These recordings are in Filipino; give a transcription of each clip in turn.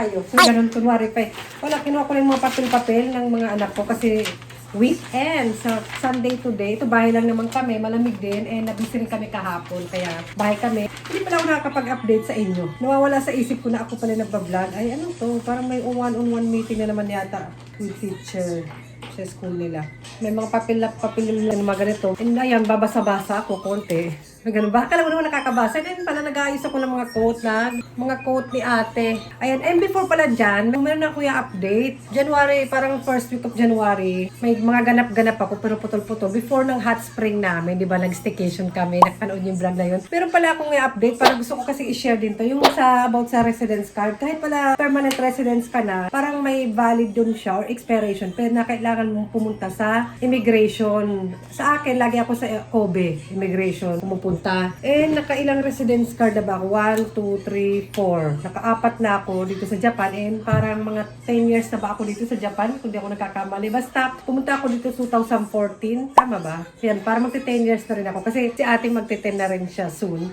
tayo. So, ganun, kunwari pa eh. Wala, kinuha ko lang yung mga papel-papel ng mga anak ko kasi weekend. So, Sunday today. Ito, bahay lang naman kami. Malamig din. And nabisi rin kami kahapon. Kaya, bahay kami. Hindi pala ako nakakapag-update sa inyo. Nawawala sa isip ko na ako pala nagbablog. Ay, ano to? Parang may one-on-one meeting na naman yata with teacher sa school nila. May mga papel na mga ganito. And ayan, babasa-basa ako konti. Ganun ba? Akala mo naman nakakabasa. Then pala nag-aayos ako ng mga quote ni ate. Ayan, and before pala dyan, meron na ako yung update. January, parang first week of January, may mga ganap-ganap ako pero putol-putol. Before ng hot spring namin, di ba, nag-staycation kami, nakapanood yung vlog na yun. Pero pala akong yung update, parang gusto ko kasi i-share din to. Yung about sa residence card, kahit pala permanent residence ka na, parang may valid dun siya or expiration. Pero na kailangan mong pumunta sa immigration. Sa akin, lagi ako sa Kobe, immigration, pumupunta. Nakailang residence card na ba ako? 1, 2, 3, 4. Naka-4 na ako dito sa Japan. Parang mga 10 years na ba ako dito sa Japan? Kung di ako nagkakamali. Basta, pumunta ako dito 2014. Tama ba? Yan, parang magti-10 years na rin ako. Kasi si ating magti-10 na rin siya soon.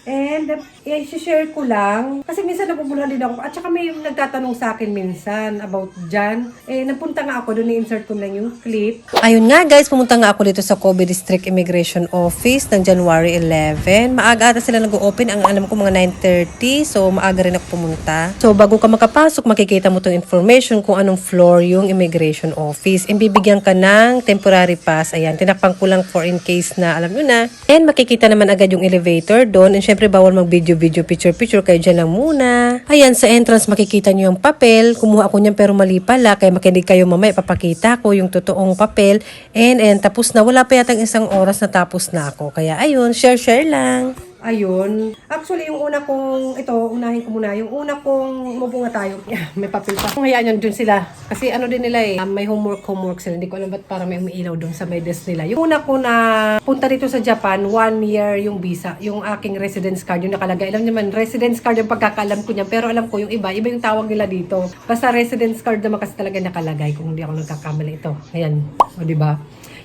I-share ko lang. Kasi minsan nabubulhan din ako. At saka may nagtatanong sa akin minsan about dyan. Napunta nga ako. Doon i-insert ko lang yung clip. Ayun nga guys, pumunta nga ako dito sa Kobe District Immigration Office ng January 11. Maaga ata sila nag-open. Ang alam ko mga 9:30. So, maaga rin ako pumunta. So, bago ka makapasok, makikita mo itong information kung anong floor yung immigration office. Bibigyan ka ng temporary pass. Ayan, tinakpang ko lang for in case na alam nyo na. And makikita naman agad yung elevator doon. And syempre, bawal mag-video, picture. Kayo dyan lang muna. Ayan, sa entrance, makikita nyo yung papel. Kumuha ako niyan pero mali pala. Kaya makinig kayo mamaya. Papakita ko yung totoong papel. And tapos na. Wala pa yatang isang oras na tapos na ako. Kaya ayun, share lang. Ayun. Actually, yung una kong, unahin ko muna. Yung una kong, mabunga tayo. May papel pa. Kung hayaan yun, dun sila. Kasi ano din nila may homework sila. Hindi ko alam ba't para may umiilaw dun sa may desk nila. Yung una ko na punta dito sa Japan, 1 year yung visa. Yung aking residence card, yung nakalagay. Alam naman, residence card yung pagkakaalam ko niya. Pero alam ko yung iba yung tawag nila dito. Basta residence card naman kasi talaga nakalagay kung hindi ako nagkakamali ito. Ayan. O, diba?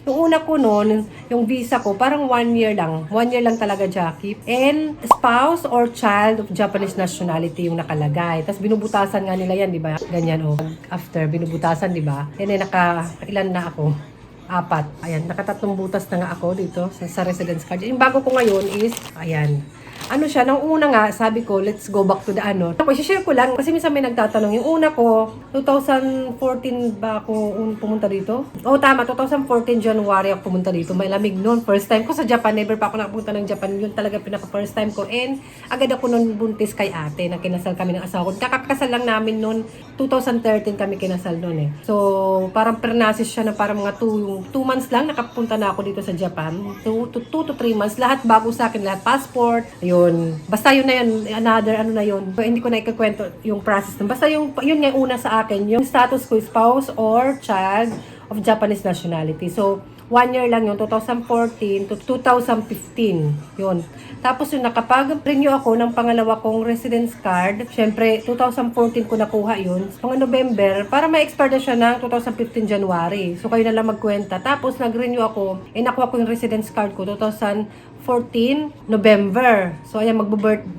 Yung una ko noon, yung visa ko, parang 1 year lang. 1 year lang talaga, Jackie. And spouse or child of Japanese nationality yung nakalagay. Tapos binubutasan nga nila yan, di ba? Ganyan, after, binubutasan, di ba? And ilan na ako? 4. Ayan, nakatatlong butas na nga ako dito sa residence card. Yung bago ko ngayon is, ayan. Ano siya, nung una nga, sabi ko, let's go back to the Tapos, share ko lang, kasi minsan may nagtatanong. Yung una ko, 2014 ba ako pumunta dito? Tama, 2014 January ako pumunta dito. May lamig noon. First time ko sa Japan. Never pa ako nakapunta ng Japan. Yun talaga pinaka-first time ko. And agad ako noon buntis kay ate na kinasal kami ng asawa ko. Kakakasal lang namin noon. 2013 kami kinasal noon So, parang pernasis siya na parang mga 2 months lang. Nakapunta na ako dito sa Japan. 2 to 3 months. Lahat bago sa akin. Lahat passport. Yun. Basta yun na yun. Another ano na yun. So, hindi ko na ikakwento yung process. Basta yun nga una sa akin. Yung status ko, spouse or child of Japanese nationality. So, 1 year lang yun, 2014 to 2015. Yun. Tapos yung nakapag-renew ako ng pangalawa kong residence card, syempre, 2014 ko nakuha yun. Mga November, para ma-expire na siya ng 2015 January. So, kayo na lang magkwenta. Tapos, nag-renew ako, nakuha ko yung residence card ko, 2014 November. So, ayan,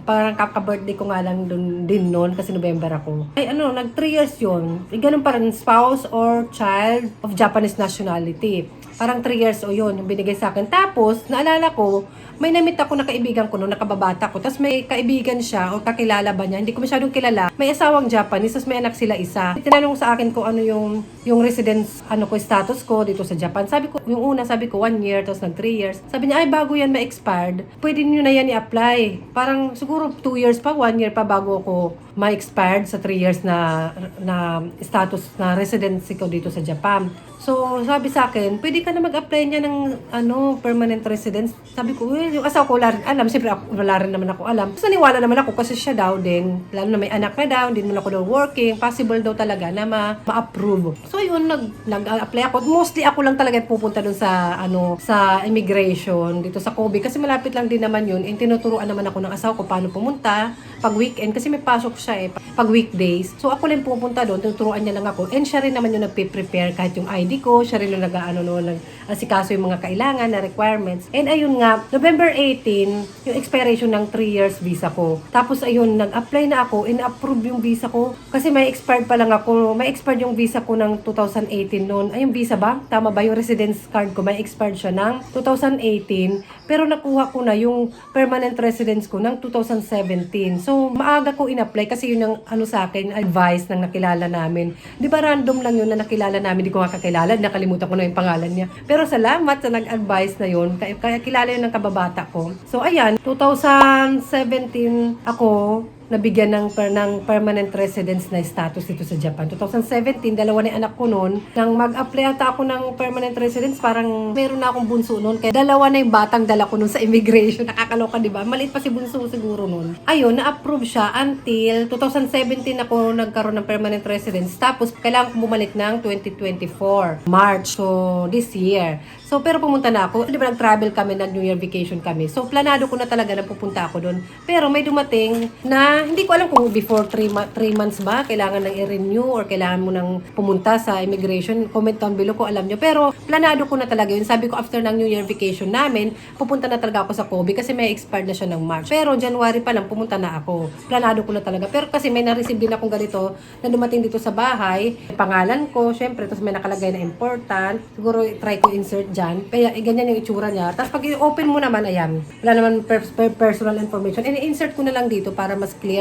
parang kaka-birthday ko nga lang din noon kasi November ako. Nag 3 years yun. Ganun pa rin, spouse or child of Japanese nationality. Parang 3 years yun, yung binigay sa akin. Tapos, naalala ko, may namit ako na kaibigan ko noon, nakababata ko. Tapos may kaibigan siya, o kakilala ba niya, hindi ko masyadong kilala. May asawang Japanese, tapos may anak sila isa. Tinanong sa akin kung ano yung residence, status ko dito sa Japan. Sabi ko, yung una, 1 year, tapos nag 3 years. Sabi niya, bago yan ma-expired, pwede niyo na yan i-apply. Parang siguro 2 years pa, 1 year pa bago ako ma-expired sa 3 years na status na residency ko dito sa Japan. So, sabi sa akin, pwede ka na mag-apply niya ng permanent residence. Sabi ko, yung asawa ko wala rin alam. Siyempre, wala rin naman ako alam. Tapos naniwala naman ako kasi siya daw din, lalo na may anak na daw, din mo na ako daw working. Possible daw talaga na ma-approve. So, yun, nag-apply ako. Mostly ako lang talaga pupunta dun sa immigration dito sa Kobe. Kasi malapit lang din naman yun. And tinuturuan naman ako ng asawa ko paano pumunta pag weekend. Kasi may pasok siya pag weekdays. So, ako lang pupunta doon. Tinuturuan niya lang ako. And siya rin naman yung nagpe-prepare kahit yung ID ko. Siya rin yung nag-asikaso yung mga kailangan na requirements. And ayun nga, November 18, yung expiration ng 3 years visa ko. Tapos ayun, nag-apply na ako, in-approve yung visa ko. Kasi may expired pa lang ako, may expired yung visa ko ng 2018 noon. Ay, yung visa ba? Tama ba? Yung residence card ko, may expired siya ng 2018. Pero nakuha ko na yung permanent residence ko ng 2017. So, maaga ko in-apply kasi yun ang ano sa akin, advice ng nakilala namin. Di ba random lang yun na nakilala namin, di ko nga kakilala, nakalimutan ko na yung pangalan niya. Pero salamat sa nag-advise na yun, kaya kilala yun ng kababata ko. So, ayan, 2017 ako nabigyan ng permanent residence na status dito sa Japan. 2017, dalawa na yung anak ko noon. Nang mag-apply ata ako ng permanent residence, parang meron na akong bunso noon. Kaya dalawa na yung batang dala ko noon sa immigration. Nakakaloka, di ba? Maliit pa si bunso siguro noon. Ayun, na-approve siya until 2017 ako nagkaroon ng permanent residence. Tapos, kailangan ko bumalik ng 2024, March. So, this year. So, pero pumunta na ako. Di ba, nag-travel kami, nag-New Year vacation kami. So, planado ko na talaga na pupunta ako doon. Pero may dumating na hindi ko alam kung before 3 months ba, kailangan nang i-renew or kailangan mo nang pumunta sa immigration. Comment down below kung alam nyo. Pero, planado ko na talaga yun. Sabi ko, after ng New Year vacation namin, pupunta na talaga ako sa Kobe kasi may expired na siya ng March. Pero, January pa lang, pumunta na ako. Planado ko na talaga. Pero kasi may na-receive din akong ganito na dumating dito sa bahay. Pangalan ko, syempre, tapos may nakalagay na important. Siguro, try ko insert dyan. Kaya, ganyan yung itsura niya. Tapos, pag i-open mo naman, ayan. Wala naman personal information. And i-insert ko na lang dito para mas clear.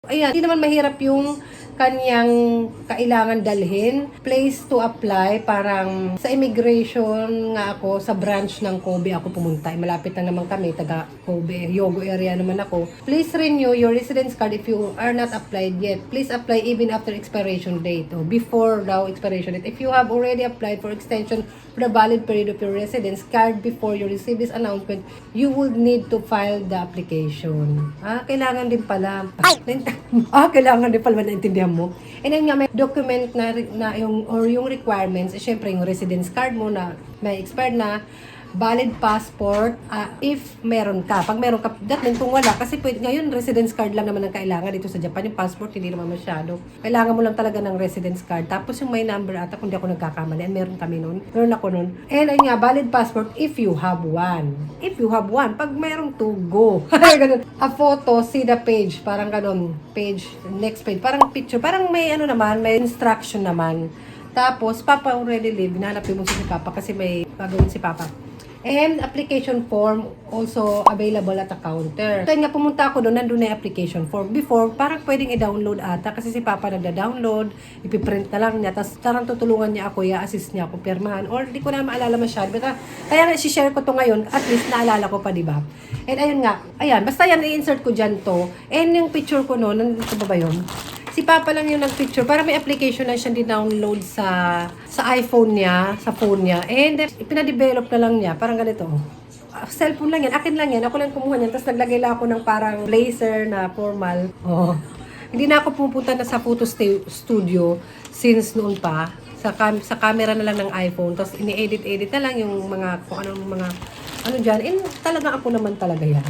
Ayan, hindi naman mahirap yung kanyang kailangan dalhin. Place to apply, parang sa immigration nga ako, sa branch ng Kobe ako pumunta. Malapit na naman kami, taga Kobe, Yogo area naman ako. Please renew your residence card if you are not applied yet. Please apply even after expiration date. O before daw expiration date. If you have already applied for extension for the valid period of your residence card before you receive this announcement, you would need to file the application. Kailangan din pala. Kailangan din pala naintindihan mo. And then nga, may document na yung requirements, syempre yung residence card mo na may expired na, valid passport, if meron ka. Pag meron ka, that means kung wala, kasi ngayon residence card lang naman ang kailangan dito sa Japan. Yung passport, hindi naman masyado. Kailangan mo lang talaga ng residence card. Tapos yung may number ata, kung di ako nagkakamali, and meron kami nun. Meron ako nun. And ayun nga, valid passport if you have one. If you have one. Pag meron to, go. A photo, see the page. Parang ganun. Page, next page. Parang picture. Parang may ano naman, may instruction naman. Tapos, Papa already live. Hinanapin mo si Papa kasi may gagawin si Papa. And application form also available at a counter. Kaya nga pumunta ako doon, nandun na yung application form. Before, parang pwedeng i-download ata kasi si Papa nagda-download, ipiprint na lang niya, tapos parang tutulungan niya ako, i-assist niya ako, pirmahan. Or di ko na maalala masyado. Kaya nga, share ko to ngayon, at least naalala ko pa, di ba? And ayun nga, ayan, basta yan, i-insert ko dyan to. And yung picture ko noon, nandito ba yun? Si Papa lang yung nag-picture. Para may application na siya di-download sa iPhone niya, sa phone niya. And pinadevelop na lang niya. Parang ganito. Cellphone lang yan. Akin lang yan. Ako lang kumuha niyan. Tapos naglagay lang ako ng parang blazer na formal. Oh. Hindi na ako pupunta na sa photo studio since noon pa. Sa camera na lang ng iPhone. Tapos ini-edit na lang yung mga, kung anong mga ano dyan, and talaga ako naman talaga yan.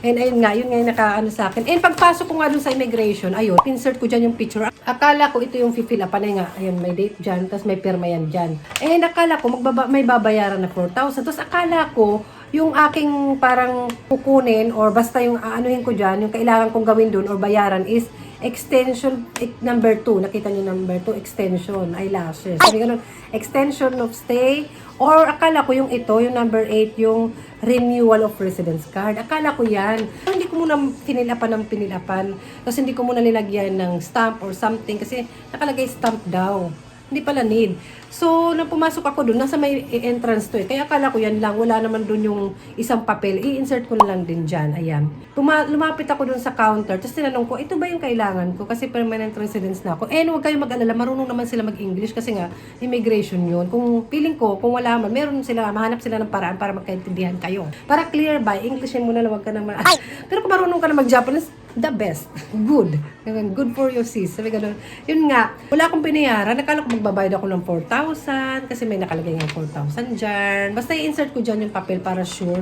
And ayun nga, yun nga yung naka-ano sa akin. And pagpasok ko nga dun sa immigration, ayun, insert ko dyan yung picture. Akala ko ito yung fill up, nga, ayun, may date dyan, tapos may pirma yan dyan. And akala ko, may babayaran na 4,000. Tapos akala ko, yung aking parang kukunin, or basta yung aanuhin ko dyan, yung kailangan kong gawin dun, or bayaran is, extension number 2. Nakita niyo number 2, extension, eyelashes. Sabi ganun, extension of stay. Or akala ko yung ito, yung number 8, yung renewal of residence card. Akala ko yan. Hindi ko muna pinilapan. Tapos hindi ko muna nilagyan ng stamp or something kasi nakalagay stamp daw. Hindi pala need. So, nang pumasok ako doon, nasa may entrance to eh. Kaya akala ko yan lang, wala naman doon yung isang papel. I-insert ko na lang din dyan. Ayan. Lumapit ako doon sa counter. Tapos tinanong ko, ito ba yung kailangan ko? Kasi permanent residence na ako. And huwag kayong mag-alala, marunong naman sila mag-English kasi nga, immigration yun. Kung feeling ko, kung wala man, meron sila, mahanap sila ng paraan para magkaintindihan kayo. Para clear by, Englishin mo na lang, huwag ka na Pero kung marunong ka na mag-Japanese, the best. Good. Good for you, sis. Sabi ganun. Yun nga, wala akong pinayaran. Nakala ko magbabayad ako ng 4,000 kasi may nakalagay ng 4,000 dyan. Basta i-insert ko dyan yung papel para sure.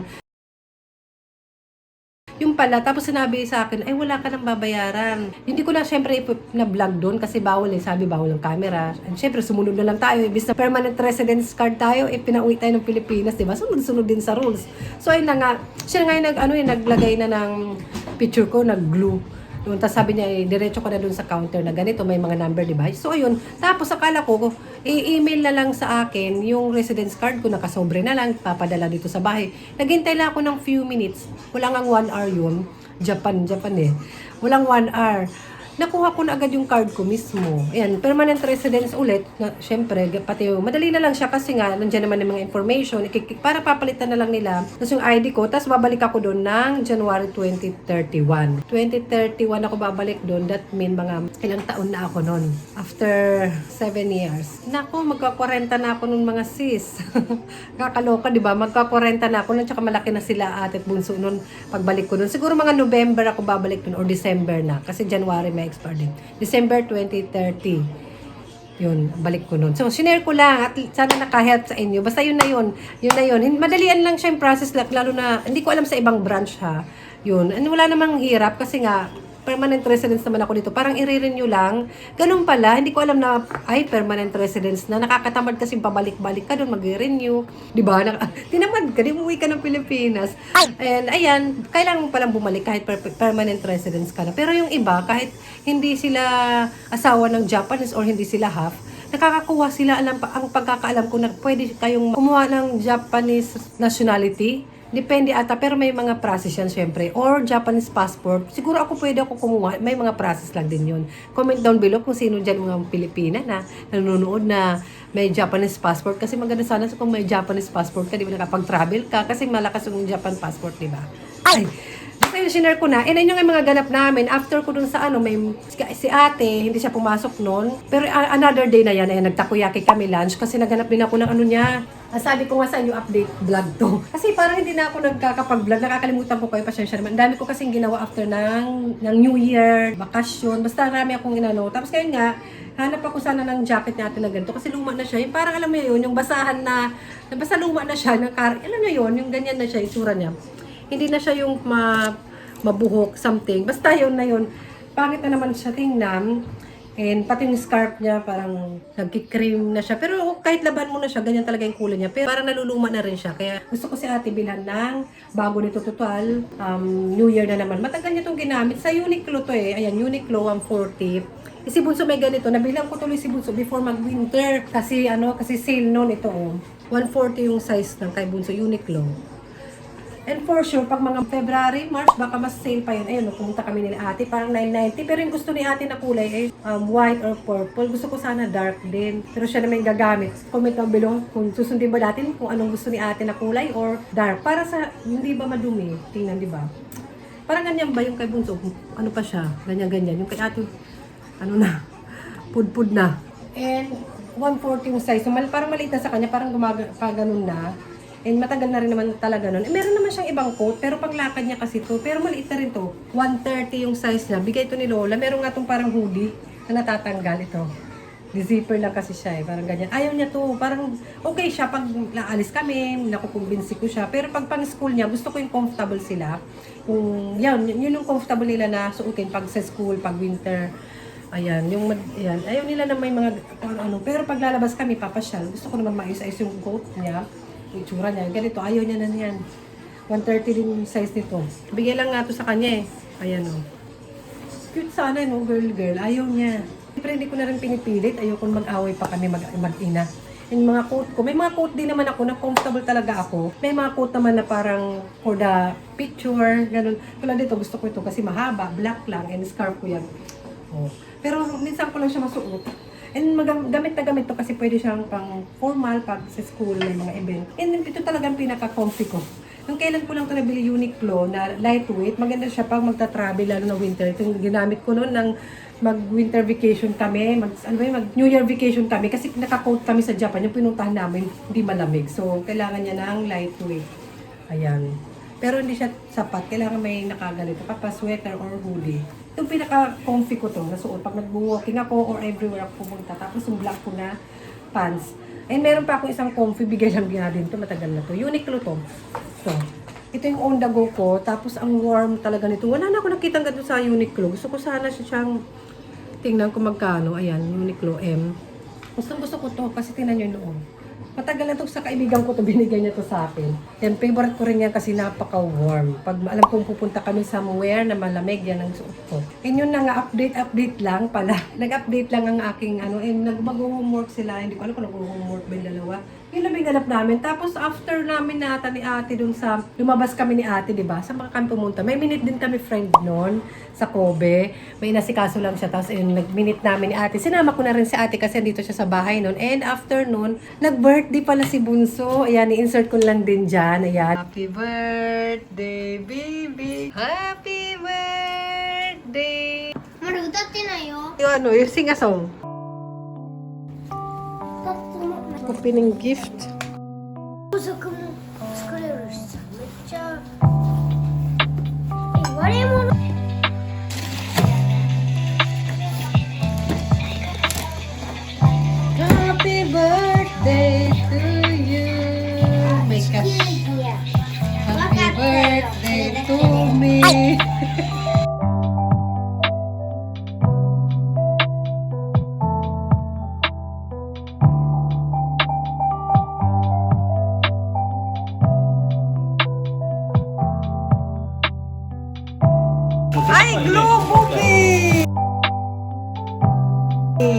Yung pala, tapos sinabi sa akin, ay wala ka nang babayaran. Hindi ko na syempre na-vlog doon kasi bawal sabi bawal ng camera. And syempre sumunod na lang tayo, ibig na permanent residence card tayo, pinauwi tayo ng Pilipinas, di ba? Sunod-sunod din sa rules. So ayun na nga, siya nga yung naglagay na ng picture ko, nag-glue. Doon, tapos sabi niya, diretso ka na doon sa counter na ganito, may mga number, di ba? So, ayun. Tapos, akala ko, i-email na lang sa akin yung residence card ko, nakasobre na lang, papadala dito sa bahay. Naghintay lang ako ng few minutes. Wala ngang 1 hour yun. Japan eh. Walang 1 hour. Nakuha ko na agad yung card ko mismo. Ayan, permanent residence ulit. Syempre, pati madali na lang siya kasi nga, nandiyan naman yung mga information. Para papalitan na lang nila. Tapos yung ID ko, tapos babalik ako doon ng January 2031. 2031 ako babalik doon. That mean mga ilang taon na ako noon. After 7 years. Naku, magka-40 na ako noon mga sis. Kakaloka, di ba? Magka-40 na ako noon. Tsaka malaki na sila ate at bunso noon. Pagbalik ko noon. Siguro mga November ako babalik doon or December na. Kasi January may expire din. December 2030. Yun, balik ko nun. So, sinare ko lang at sana nakahelp sa inyo. Basta yun na yun. Yun na yun. Madalian lang siya yung process, lalo na, hindi ko alam sa ibang branch ha. Yun. And wala namang hirap kasi nga, permanent residence naman ako dito. Parang i-renew lang. Ganun pala. Hindi ko alam na, ay, permanent residence na. Nakakatamad kasi pabalik-balik ka doon, mag-renew. Diba? Tinamad ka, di umuwi ka ng Pilipinas. And ayan, kailangan mo palang bumalik kahit permanent residence ka na. Pero yung iba, kahit hindi sila asawa ng Japanese or hindi sila half, nakakakuha sila, ang pagkakaalam ko na pwede kayong kumuha ng Japanese nationality. Depende ata, pero may mga process yan syempre. Or Japanese passport. Siguro pwede ako kumuha. May mga process lang din yun. Comment down below kung sino dyan mga Pilipina na nanonood na may Japanese passport. Kasi maganda sana kung may Japanese passport ka, di ba nakapag-travel ka. Kasi malakas yung Japan passport, di ba? Ay! Basta yung sinare ko na. And ayun yung mga ganap namin. After ko dun sa may si ate, hindi siya pumasok nun. Pero another day na yan, nagtakoyaki kami lunch. Kasi naganap din ako ng niya. Sabi ko nga sa inyo, update vlog to. Kasi parang hindi na ako nagkakapag-vlog. Nakakalimutan ko kayo, pasensya naman. Ang dami ko kasing ginawa after ng New Year, bakasyon. Basta marami akong inano. Tapos ngayon nga, hanap ako sana ng jacket natin na ganito. Kasi luma na siya. Yung parang alam mo yun, yung basahan na, basta luma na siya. Alam nyo yun, yung ganyan na siya, itsura niya. Hindi na siya yung mabuhok, something. Basta yun na yun. Pangit na naman siya tingnan. And pati yung scarf niya, parang nagkikream na siya. Pero kahit laban mo na siya, ganyan talaga yung kulay niya. Pero parang naluluma na rin siya. Kaya gusto ko si ate bilhan ng bago nito total. New Year na naman. Matagal niya itong ginamit. Sa Uniqlo to eh. Ayan, Uniqlo 140. Si Bunso may ganito. Nabilang ko tuloy si Bunso before mag-winter. Kasi sale noon ito oh. 140 yung size ng kay Bunso Uniqlo. And for sure, pag mga February, March, baka mas sale pa yun. Ayun, pumunta kami nila ate, parang 990. Pero yung gusto ni ate na kulay ay white or purple. Gusto ko sana dark din. Pero siya naman yung gagamit. Comment down below kung susundin ba natin kung anong gusto ni ate na kulay or dark. Para sa, hindi ba madumi? Tingnan, di ba? Parang ganyan ba yung kay Bunso? Ano pa siya? Ganyan-ganyan. Yung kay ate, pud-pud na. And 140 yung size. So, parang maliit na sa kanya, parang gumaganon na. And matagal na rin naman talaga nun. Meron naman siyang ibang coat, pero paglakad niya kasi to. Pero maliit na rin to. 130 yung size niya. Bigay ito ni Lola. Meron nga itong parang hoodie na natatanggal ito. Di-zipper lang kasi siya eh. Parang ganyan. Ayaw niya to. Parang okay siya pag naalis kami. Nakukumbinsi ko siya. Pero pag pang school niya, gusto ko yung comfortable sila. Yun yung comfortable nila na suotin pag sa school, pag winter. Ayan, ayan. Ayaw nila na may mga ano. Pero pag lalabas kami, papasyal. Gusto ko naman maayos-ayos yung coat niya. Itsura niya. Ganito, ayaw niya na niyan. 130 din yung size nito. Bigay lang nga to sa kanya eh. Ayan o. Cute sana no, girl. Ayaw niya. Siyempre hindi ko na rin pinipilit. Ayoko mag-away pa kami mag-ina. Yung mga coat ko. May mga coat din naman ako na comfortable talaga ako. May mga coat naman na parang for the picture. Ganun. Tulad dito, gusto ko ito kasi mahaba. Black lang. And scarf ko yan. Oh. Pero minsan ko lang siya masuot. And gamit na gamit to kasi pwede siyang pang formal pag sa school may mga event. And ito talagang pinaka-comfy ko. Nung kailan ko lang ito nabili Uniqlo na lightweight, maganda siya pag magta-travel lalo na winter. Ito yung ginamit ko noon ng mag-winter vacation kami, mag-New Year vacation kami kasi naka-coat kami sa Japan. Yung pinuntahan namin, hindi malamig. So, kailangan niya ng lightweight. Ayan. Pero hindi siya sapat. Kailangan may nakaganito pa sweater or hoodie. Yung pinaka-comfy ko to, nasuot pag nag-walking ako or everywhere ako pumunta. Tapos yung black ko na pants. And meron pa akong isang comfy, bigay lang din to, matagal na to. Uniqlo to. So, Ito yung on the go ko. Tapos ang warm talaga nito. Wala na ako nakitang ganito sa Uniqlo. Gusto ko sana siyang tingnan kung magkano. Ayan, Uniqlo M. Gusto ko to kasi tingnan nyo yung loob. Matagal na to sa kaibigan ko to, binigay niya to sa akin. Yan, favorite ko rin yan kasi napaka-warm. Pag alam kong pupunta kami somewhere na malamig, yan ang suot ko. And yun na nga, update lang pala. Nag-update lang ang aking mag-homework sila. Hindi ko alam kung nag-homework ba yung dalawa. Yun lang yung ganap namin. Tapos after namin nata ni ate dun sa, lumabas kami ni ate, di ba? Sa mga kami pumunta. May minute din kami friend noon sa Kobe. May nasikaso lang siya. Tapos nag-minute namin ni ate. Sinama ko na rin si ate kasi dito siya sa bahay noon. And after noon, nag-birthday pala si Bunso. Ayan, i-insert ko lang din dyan. Ayan. Happy birthday, baby. Happy birthday. まだ歌ってないよ。 Yung yung sing a song. 歌っても Opening gift. 工作も作れるしさ、めっちゃ割れ物。 Happy birthday to you. Make a happy birthday to me. Ay, glue movie!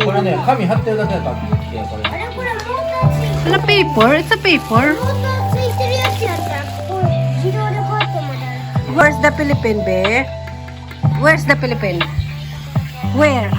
これね、紙貼ってるだけだからピッてこれ。あれこれモーターついて Ano paper? It's a paper. モーターついてるやつやったらここ自動でこうやってまだ Where's the Philippine, be? Where's the Philippine? Where?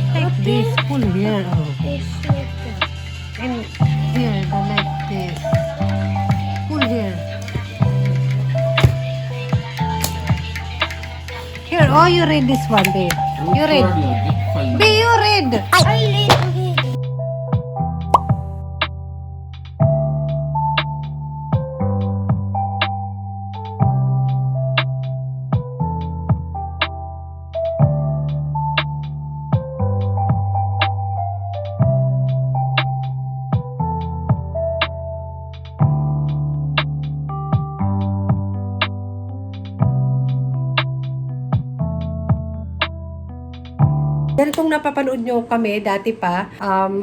Like this, pull here. Oh. And here, the like this. Pull here. Here, oh, you read this one, babe. You read. Babe, you read. Ganitong napapanood nyo kami dati pa,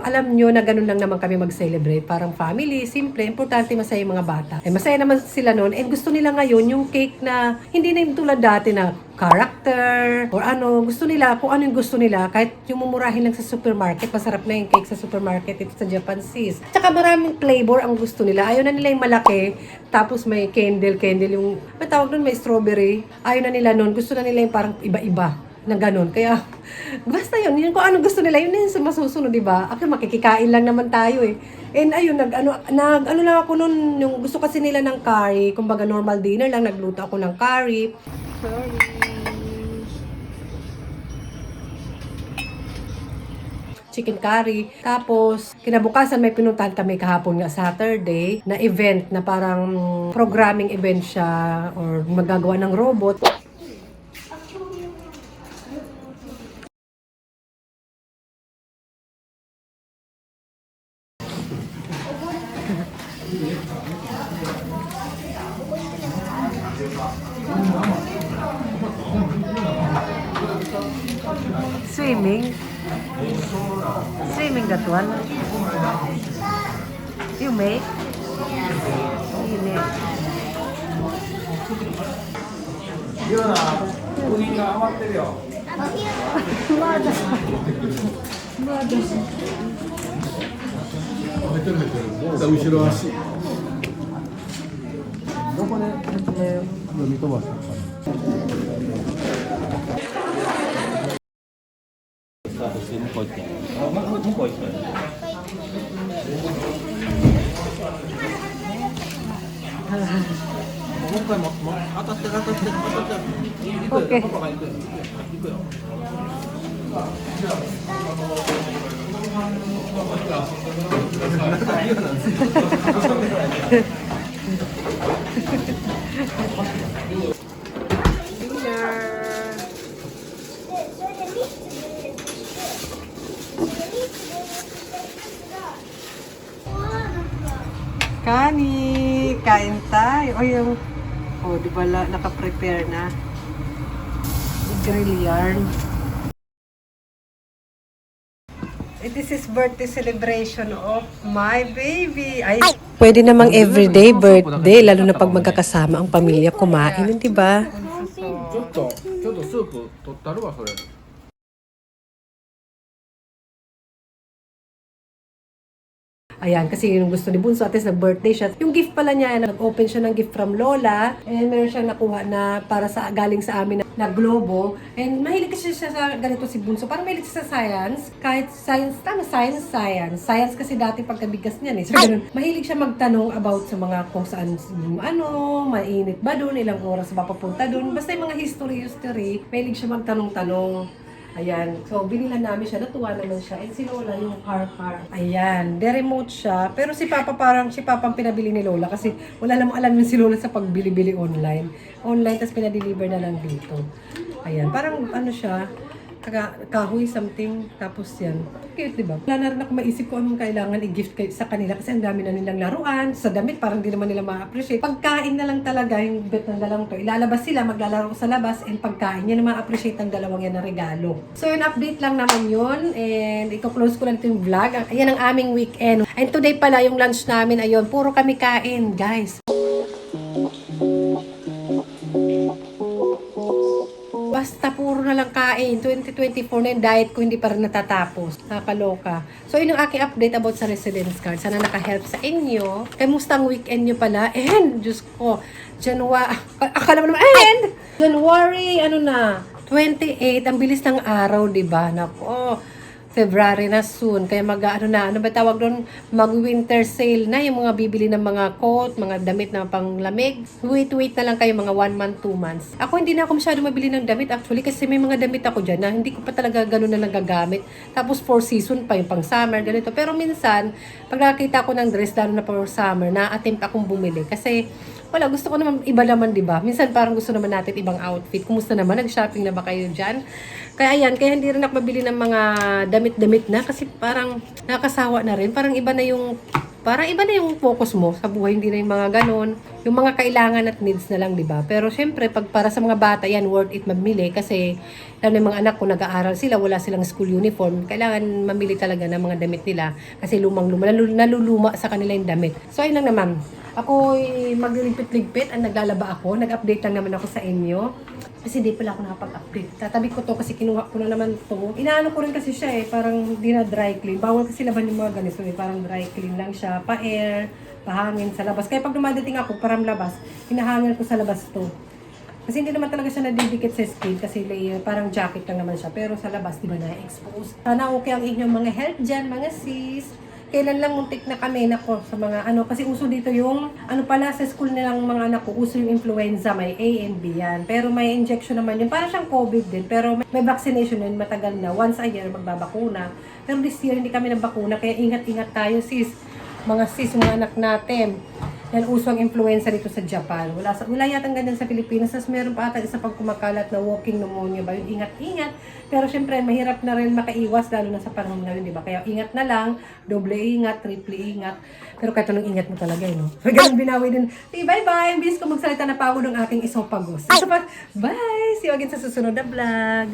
alam nyo na ganun lang naman kami mag-celebrate. Parang family, simple, importante masaya yung mga bata. Eh, masaya naman sila noon. And gusto nila ngayon yung cake na hindi na yung tulad dati na character or ano. Gusto nila, kung ano yung gusto nila. Kahit yung mumurahin lang sa supermarket, masarap na yung cake sa supermarket ito sa Japan Sis. Tsaka maraming flavor ang gusto nila. Ayaw na nila yung malaki. Tapos may candle yung, may tawag nun, may strawberry. Ayaw na nila noon. Gusto na nila yung parang iba-iba na ganun. Kaya, basta yun kung ano gusto nila, yun yung masusunod, di ba? Ako, makikikain lang naman tayo eh. And ayun, ano lang ako nun, yung gusto kasi nila ng curry, kumbaga normal dinner lang, nagluto ako ng curry. Sorry. Chicken curry. Tapos, kinabukasan may pinuntahan kami kahapon nga Saturday na event na parang programming event siya or magagawa ng robot. Swimming. Swimming that one. You make? Ini. リオナ、部品が余ってるよ。後ろ足。どこで説明読み飛ばすのかな。スタートして向こう行って。向こう行って。もう一回も当たって。行くよ。Okay. パパが行くよ。行くよ。Kani, kain tayo. O yung, di ba naka-prepare na? Grill yarn. This is birthday celebration of my baby. Ay, pwede namang everyday birthday, lalo na pag magkakasama ang pamilya kumain, di ba? ちょっとスープ取ったるわそれ Ayan, kasi yung gusto ni Bunso, at least nag-birthday siya. Yung gift pala niya, nag-open siya ng gift from Lola, and meron siyang nakuha na para sa galing sa amin na globo. And mahilig kasi siya sa ganito si Bunso. Parang mahilig siya sa science. Kahit science, science. Science kasi dati pagkabigas niyan eh. So, ganun, mahilig siya magtanong about sa mga kung saan, mainit ba doon, ilang oras ba papunta doon. Basta yung mga history, mahilig siya magtanong-tanong. Ayan. So, binilan namin siya. Natuwa naman siya. And si Lola, yung car. Ayan. De-remote siya. Pero si Papa si Papa ang pinabili ni Lola kasi wala namang alam yun si Lola sa pagbili-bili online. Online, tapos pinadeliver na lang dito. Ayan. Parang ano siya, kahoy something, tapos yan. Cute, diba? Wala na rin ako maisip ko anong kailangan i-gift sa kanila kasi ang dami na nilang laruan. Sa damit, parang di naman nila ma-appreciate. Pagkain na lang talaga yung bet ng dalawang to. Ilalabas sila, maglalaro sa labas, and pagkain. Yan na ma-appreciate ng dalawang yan na regalo. So, yun, update lang naman yun. And iko-close ko lang ito yung vlog. Ayan ang aming weekend. And today pala, yung lunch namin, ayun, puro kami kain, guys. Basta puro na lang kain. 2024 na yung diet ko, hindi pa rin natatapos. Nakakaloka. So, yun yung aking update about sa residence card. Sana naka-help sa inyo. Kamusta ang weekend nyo pala? And, Diyos ko, akala mo naman, January, 28, ang bilis ng araw, diba? Nako, February na soon. Kaya ano ba tawag doon? Mag-winter sale na. Yung mga bibili ng mga coat, mga damit na panglamig. Wait na lang kayo mga 1 month, 2 months. Ako hindi na ako masyado mabili ng damit actually kasi may mga damit ako dyan na hindi ko pa talaga ganun na nagagamit. Tapos 4 season pa yung pang summer, ganito. Pero minsan, pag nakakita ko ng dress, lalo na for summer, na-attempt akong bumili. Kasi wala, gusto ko naman iba naman, di ba? Minsan parang gusto naman natin ibang outfit. Kumusta naman? Nag-shopping na ba kayo dyan? Kaya ayan, kaya hindi rin ako mabili ng mga damit-damit na kasi parang nakasawa na rin. Parang iba na yung focus mo sa buhay, hindi na yung mga ganon. Yung mga kailangan at needs na lang, di ba? Pero syempre, pag para sa mga bata, yan, worth it mamili kasi lalo na yung mga anak ko, nag-aaral sila, wala silang school uniform. Kailangan mamili talaga ng mga damit nila kasi naluluma sa kanila yung damit. So, ayun lang naman. Ako magliligpit-ligpit, naglalaba ako. Nag-update lang naman ako sa inyo. Kasi hindi pala ako nakapag-update. Tatabi ko to kasi kinuha ko na naman to. Inaano ko rin kasi siya parang di na dry clean. Bawal kasi laban yung mga ganito parang dry clean lang siya. Pa-air, pahangin sa labas. Kaya pag dumadating ako, parang labas, hinahangin ko sa labas to. Kasi hindi naman talaga siya nadidikit sa skin kasi layer, parang jacket lang naman siya. Pero sa labas, di ba na-expose? Sana okay ang inyong mga health dyan, mga sis. Kailan lang muntik na kami sa mga kasi uso dito yung, pala sa school nilang mga anak ko, uso yung influenza, may A and B yan. Pero may injection naman yun, parang siyang COVID din, pero may vaccination yun, matagal na, once a year magbabakuna. Pero this year hindi kami nabakuna, kaya ingat-ingat tayo sis, mga anak natin. Yan, uso ang influenza dito sa Japan. Wala yatang ganyan sa Pilipinas. Tapos meron pa ata isa pang kumakalat na walking pneumonia ba yun. Ingat-ingat. Pero syempre, mahirap na rin makaiwas lalo na sa panahon ngayon, di ba? Kaya ingat na lang, doble ingat, triple ingat. Pero kahit anong ingat mo talaga, no? So, ganun binawi din. Okay, bye-bye! Ang bilis ko magsalita na pa ako ng aking isopagos. Bye! See you again sa susunod na vlog.